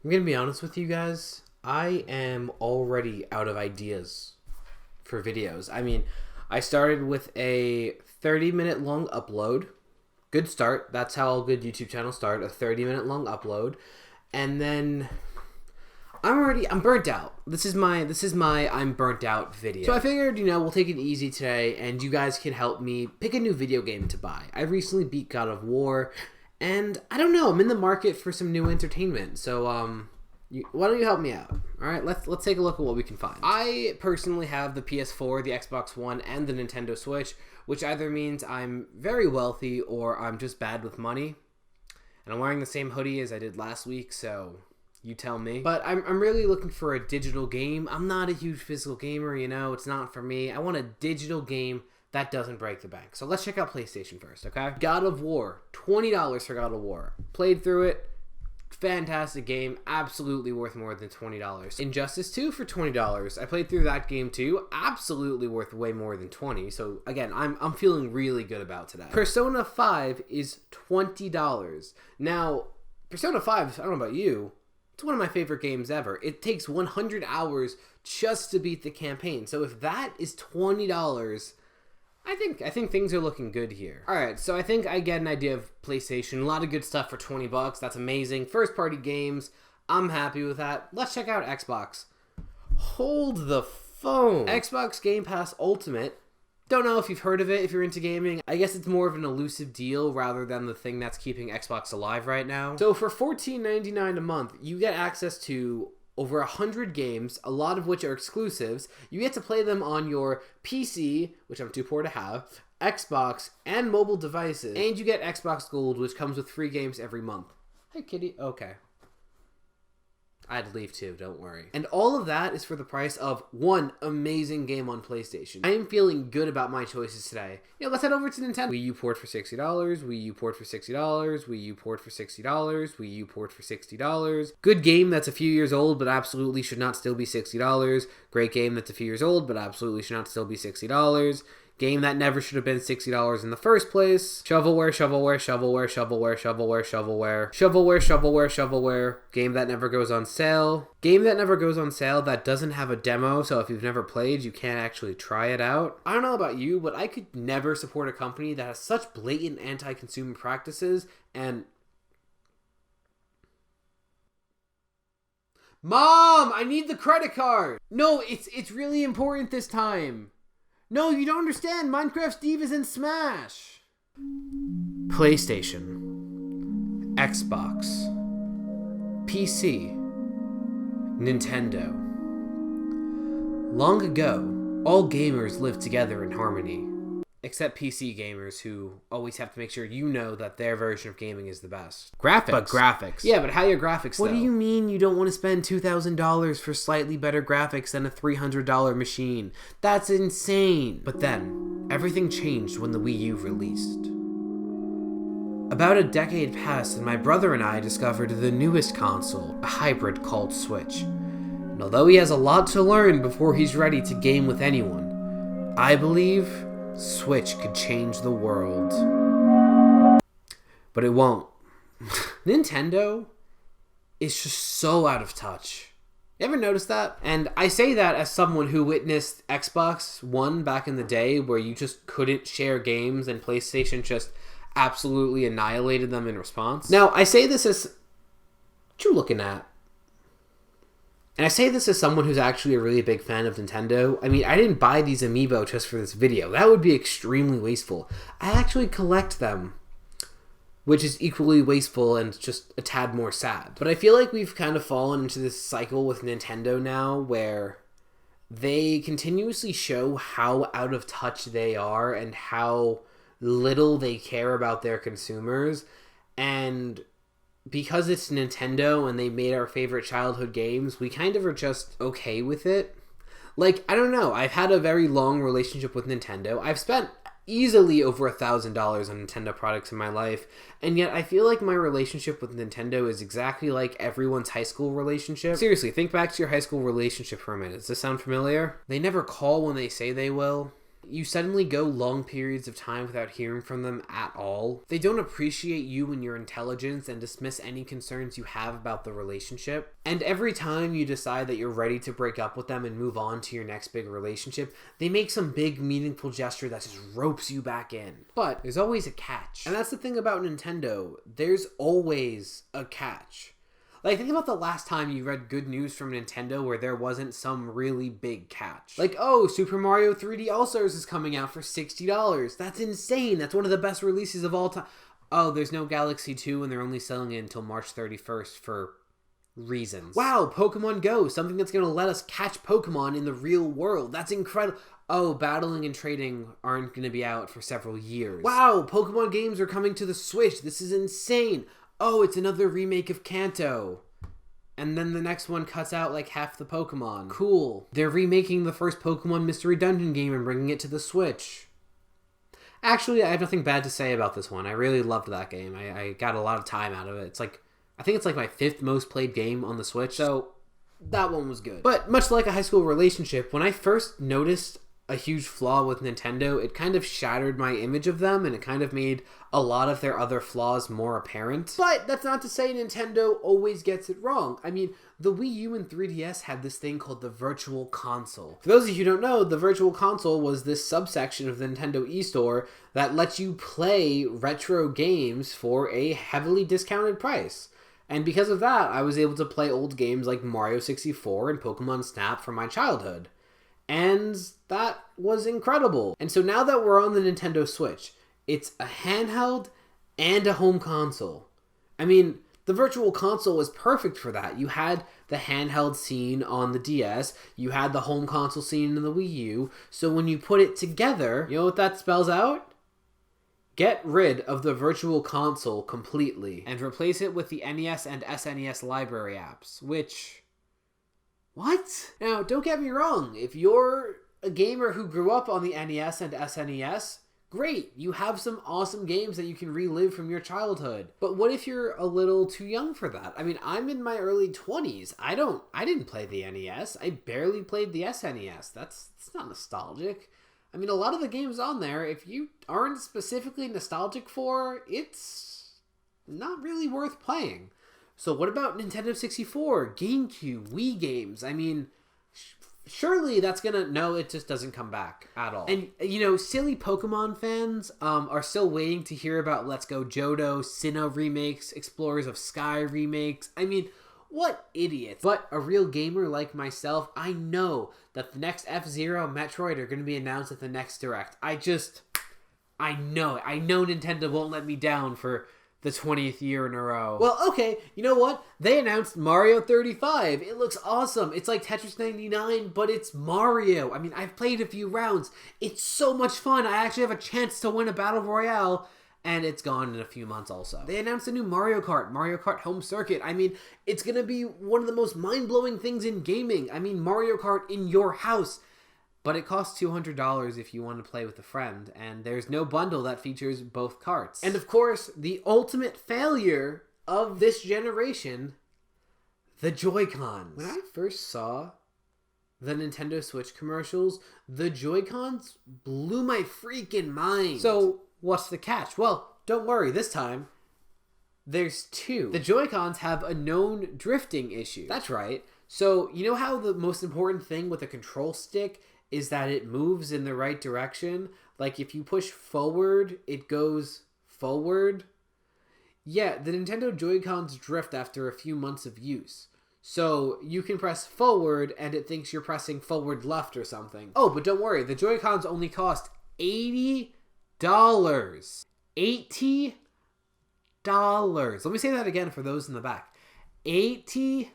I'm gonna be honest with you guys. I am already out of ideas for videos. I mean, I started with a 30-minute long upload. Good start. That's how all good YouTube channels start. A 30-minute long upload. And then I'm burnt out. This is my I'm burnt out video. So I figured, we'll take it easy today and you guys can help me pick a new video game to buy. I recently beat God of War and I don't know, I'm in the market for some new entertainment. So why don't you help me out? All right, let's take a look at what we can find. I personally have the PS4, the Xbox One, and the Nintendo Switch, which either means I'm very wealthy or I'm just bad with money. And I'm wearing the same hoodie as I did last week, so you tell me. But I'm really looking for a digital game. I'm not a huge physical gamer, it's not for me. I want a digital game that doesn't break the bank. So let's check out PlayStation first, okay? God of War, $20 for God of War. Played through it. Fantastic game, absolutely worth more than $20. Injustice 2 for $20. I played through that game too, absolutely worth way more than $20. So again, I'm feeling really good about today. Persona 5 is $20. Now, Persona 5, I don't know about you, it's one of my favorite games ever. It takes 100 hours just to beat the campaign. So if that is $20, I think things are looking good here. All right, so I think I get an idea of PlayStation. A lot of good stuff for $20. That's amazing. First party games. I'm happy with that. Let's check out Xbox. Hold the phone. Xbox Game Pass Ultimate. Don't know if you've heard of it if you're into gaming. I guess it's more of an elusive deal rather than the thing that's keeping Xbox alive right now. So for $14.99 a month, you get access to over 100 games, a lot of which are exclusives. You get to play them on your PC, which I'm too poor to have, Xbox, and mobile devices. And you get Xbox Gold, which comes with free games every month. Hey, kitty. Okay. I had to leave too, don't worry. And all of that is for the price of one amazing game on PlayStation. I am feeling good about my choices today. Let's head over to Nintendo. Wii U port for $60, Wii U port for $60, Wii U port for $60, Wii U port for $60. Good game that's a few years old, but absolutely should not still be $60. Great game that's a few years old, but absolutely should not still be $60. Game that never should have been $60 in the first place. Shovelware, shovelware, shovelware, shovelware, shovelware, shovelware. Shovelware, shovelware, shovelware. Game that never goes on sale. Game that never goes on sale that doesn't have a demo, so if you've never played, you can't actually try it out. I don't know about you, but I could never support a company that has such blatant anti-consumer practices and... Mom, I need the credit card! No, it's really important this time. No, you don't understand. Minecraft Steve is in Smash. PlayStation, Xbox, PC, Nintendo. Long ago, all gamers lived together in harmony. Except PC gamers who always have to make sure that their version of gaming is the best. Graphics. But graphics. Yeah, but how are your graphics, though? What do you mean you don't want to spend $2,000 for slightly better graphics than a $300 machine? That's insane. But then, everything changed when the Wii U released. About a decade passed and my brother and I discovered the newest console, a hybrid called Switch. And although he has a lot to learn before he's ready to game with anyone, I believe Switch could change the world. But it won't. Nintendo is just so out of touch. You ever notice that? And I say that as someone who witnessed Xbox One back in the day where you just couldn't share games and PlayStation just absolutely annihilated them in response. Now, I say this as... What you looking at? And I say this as someone who's actually a really big fan of Nintendo. I mean, I didn't buy these amiibo just for this video. That would be extremely wasteful. I actually collect them, which is equally wasteful and just a tad more sad. But I feel like we've kind of fallen into this cycle with Nintendo now where they continuously show how out of touch they are and how little they care about their consumers. And because it's Nintendo and they made our favorite childhood games, we kind of are just okay with it. Like, I don't know. I've had a very long relationship with Nintendo. I've spent easily over $1,000 on Nintendo products in my life, and yet I feel like my relationship with Nintendo is exactly like everyone's high school relationship. Seriously, think back to your high school relationship for a minute. Does this sound familiar? They never call when they say they will. you suddenly go long periods of time without hearing from them at all. They don't appreciate you and your intelligence and dismiss any concerns you have about the relationship. And every time you decide that you're ready to break up with them and move on to your next big relationship, they make some big meaningful gesture that just ropes you back in. But there's always a catch. And that's the thing about Nintendo. There's always a catch. Like, think about the last time you read good news from Nintendo where there wasn't some really big catch. Like, oh, Super Mario 3D All-Stars is coming out for $60. That's insane. That's one of the best releases of all time. Oh, there's no Galaxy 2 and they're only selling it until March 31st for reasons. Wow, Pokemon Go, something that's going to let us catch Pokemon in the real world. That's incredible. Oh, battling and trading aren't going to be out for several years. Wow, Pokemon games are coming to the Switch. This is insane. Oh, it's another remake of Kanto. And then the next one cuts out like half the Pokemon. Cool. They're remaking the first Pokemon Mystery Dungeon game and bringing it to the Switch. Actually, I have nothing bad to say about this one. I really loved that game. I got a lot of time out of it. I think it's like my 5th most played game on the Switch, so that one was good. But much like a high school relationship, when I first noticed a huge flaw with Nintendo, it kind of shattered my image of them, and it kind of made a lot of their other flaws more apparent. But that's not to say Nintendo always gets it wrong. I mean, the Wii U and 3DS had this thing called the Virtual Console. For those of you who don't know, the Virtual Console was this subsection of the Nintendo eStore that lets you play retro games for a heavily discounted price. And because of that, I was able to play old games like Mario 64 and Pokemon Snap from my childhood. And that was incredible. And so now that we're on the Nintendo Switch, it's a handheld and a home console. I mean, the Virtual Console was perfect for that. You had the handheld scene on the DS, you had the home console scene in the Wii U, so when you put it together, you know what that spells out? Get rid of the Virtual Console completely and replace it with the NES and SNES library apps, which... What? Now, don't get me wrong. If you're a gamer who grew up on the NES and SNES, great. You have some awesome games that you can relive from your childhood. But what if you're a little too young for that? I mean, I'm in my early 20s. I didn't play the NES. I barely played the SNES. That's not nostalgic. I mean, a lot of the games on there, if you aren't specifically nostalgic for, it's not really worth playing. So what about Nintendo 64, GameCube, Wii games? I mean, surely that's gonna... No, it just doesn't come back at all. And, you know, silly Pokemon fans are still waiting to hear about Let's Go Johto, Sinnoh remakes, Explorers of Sky remakes. I mean, what idiots. But a real gamer like myself, I know that the next F-Zero, Metroid are gonna be announced at the next Direct. I know it. I know Nintendo won't let me down for... the 20th year in a row. Well, okay, you know what? They announced Mario 35. It looks awesome. It's like Tetris 99, but it's Mario. I mean, I've played a few rounds. It's so much fun. I actually have a chance to win a Battle Royale, and it's gone in a few months also. They announced a new Mario Kart Home Circuit. I mean, it's going to be one of the most mind-blowing things in gaming. I mean, Mario Kart in your house. But it costs $200 if you want to play with a friend, and there's no bundle that features both carts. And of course, the ultimate failure of this generation, the Joycons. When I first saw the Nintendo Switch commercials, the Joycons blew my freaking mind. So, what's the catch? Well, don't worry, this time, there's two. The Joy-Cons have a known drifting issue. That's right. So, you know how the most important thing with a control stick is that it moves in the right direction? Like, if you push forward, it goes forward? Yeah, the Nintendo Joy-Cons drift after a few months of use. So, you can press forward, and it thinks you're pressing forward left or something. Oh, but don't worry, the Joy-Cons only cost $80. $80. Let me say that again for those in the back. $80.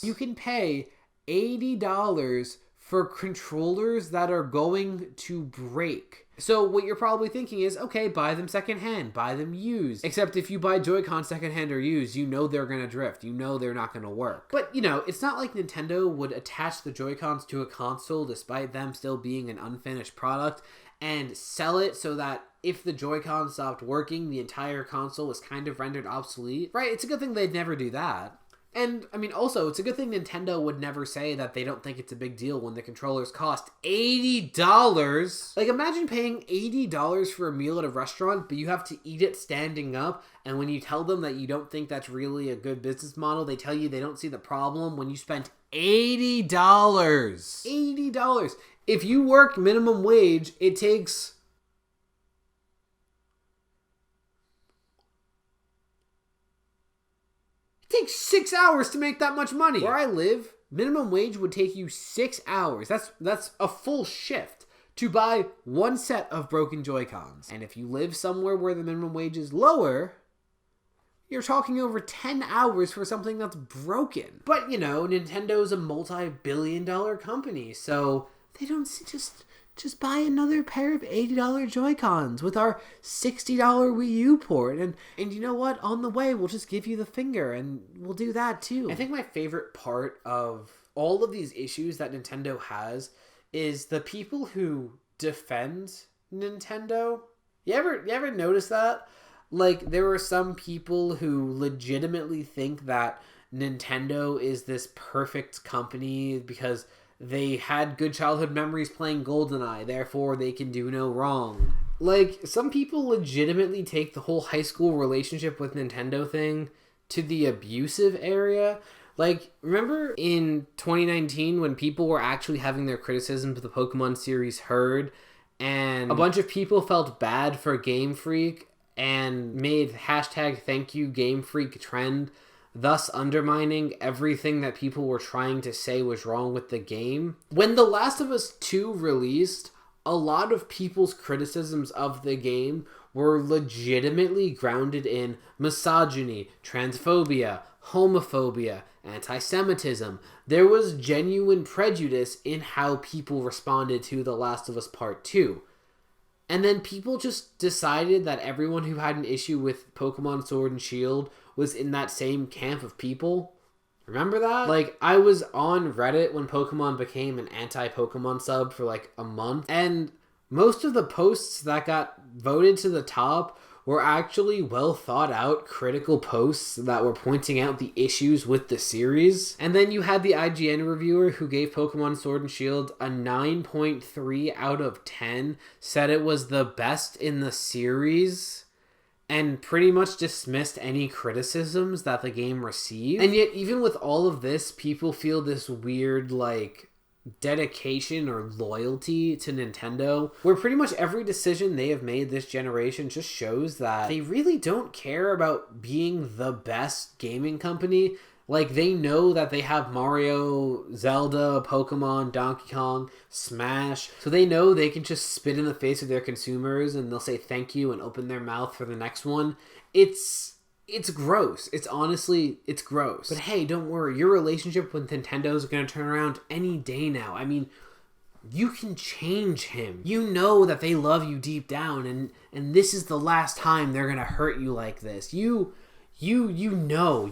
You can pay $80 for controllers that are going to break. So what you're probably thinking is, okay, buy them secondhand, buy them used. Except if you buy Joy-Con secondhand or used, you know they're going to drift. You know they're not going to work. But, you know, it's not like Nintendo would attach the Joy-Cons to a console despite them still being an unfinished product and sell it so that if the Joy-Con stopped working, the entire console was kind of rendered obsolete. Right? It's a good thing they'd never do that. And, I mean, also, it's a good thing Nintendo would never say that they don't think it's a big deal when the controllers cost $80. Like, imagine paying $80 for a meal at a restaurant, but you have to eat it standing up, and when you tell them that you don't think that's really a good business model, they tell you they don't see the problem when you spent $80. $80. If you work minimum wage, it takes... takes 6 hours to make that much money. Where I live, minimum wage would take you 6 hours. That's a full shift to buy one set of broken Joycons. And if you live somewhere where the minimum wage is lower, you're talking over 10 hours for something that's broken. But, you know, Nintendo's a multi-billion-dollar company, so they don't just buy another pair of $80 Joy-Cons with our $60 Wii U port. And you know what? On the way, we'll just give you the finger, and we'll do that too. I think my favorite part of all of these issues that Nintendo has is the people who defend Nintendo. You ever notice that? Like, there are some people who legitimately think that Nintendo is this perfect company because they had good childhood memories playing GoldenEye, therefore they can do no wrong. Like, some people legitimately take the whole high school relationship with Nintendo thing to the abusive area. Like, remember in 2019 when people were actually having their criticisms of the Pokemon series heard, and a bunch of people felt bad for Game Freak and made hashtag thank you Game Freak trend, thus undermining everything that people were trying to say was wrong with the game. When The Last of Us 2 released, a lot of people's criticisms of the game were legitimately grounded in misogyny, transphobia, homophobia, anti-Semitism. There was genuine prejudice in how people responded to The Last of Us Part 2. And then people just decided that everyone who had an issue with Pokemon Sword and Shield was in that same camp of people. Remember that? Like, I was on Reddit when Pokemon became an anti-Pokemon sub for like a month, and most of the posts that got voted to the top were actually well thought out critical posts that were pointing out the issues with the series. And then you had the IGN reviewer who gave Pokemon Sword and Shield a 9.3 out of 10, said it was the best in the series, and pretty much dismissed any criticisms that the game received. And yet, even with all of this, people feel this weird, like, dedication or loyalty to Nintendo, where pretty much every decision they have made this generation just shows that they really don't care about being the best gaming company. Like, they know that they have Mario, Zelda, Pokemon, Donkey Kong, Smash, so they know they can just spit in the face of their consumers and they'll say thank you and open their mouth for the next one. It's gross. It's gross. But hey, don't worry. Your relationship with Nintendo is going to turn around any day now. I mean, you can change him. You know that they love you deep down, and this is the last time they're going to hurt you like this. You know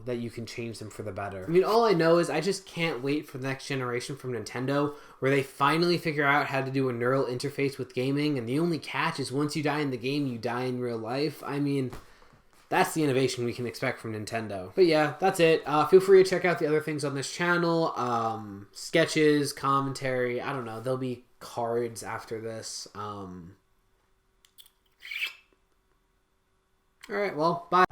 that you can change them for the better. I mean, all I know is I just can't wait for the next generation from Nintendo where they finally figure out how to do a neural interface with gaming, and the only catch is once you die in the game, you die in real life. I mean, that's the innovation we can expect from Nintendo. But yeah, that's it. Feel free to check out the other things on this channel. Sketches, commentary, I don't know. There'll be cards after this. Alright, well, bye.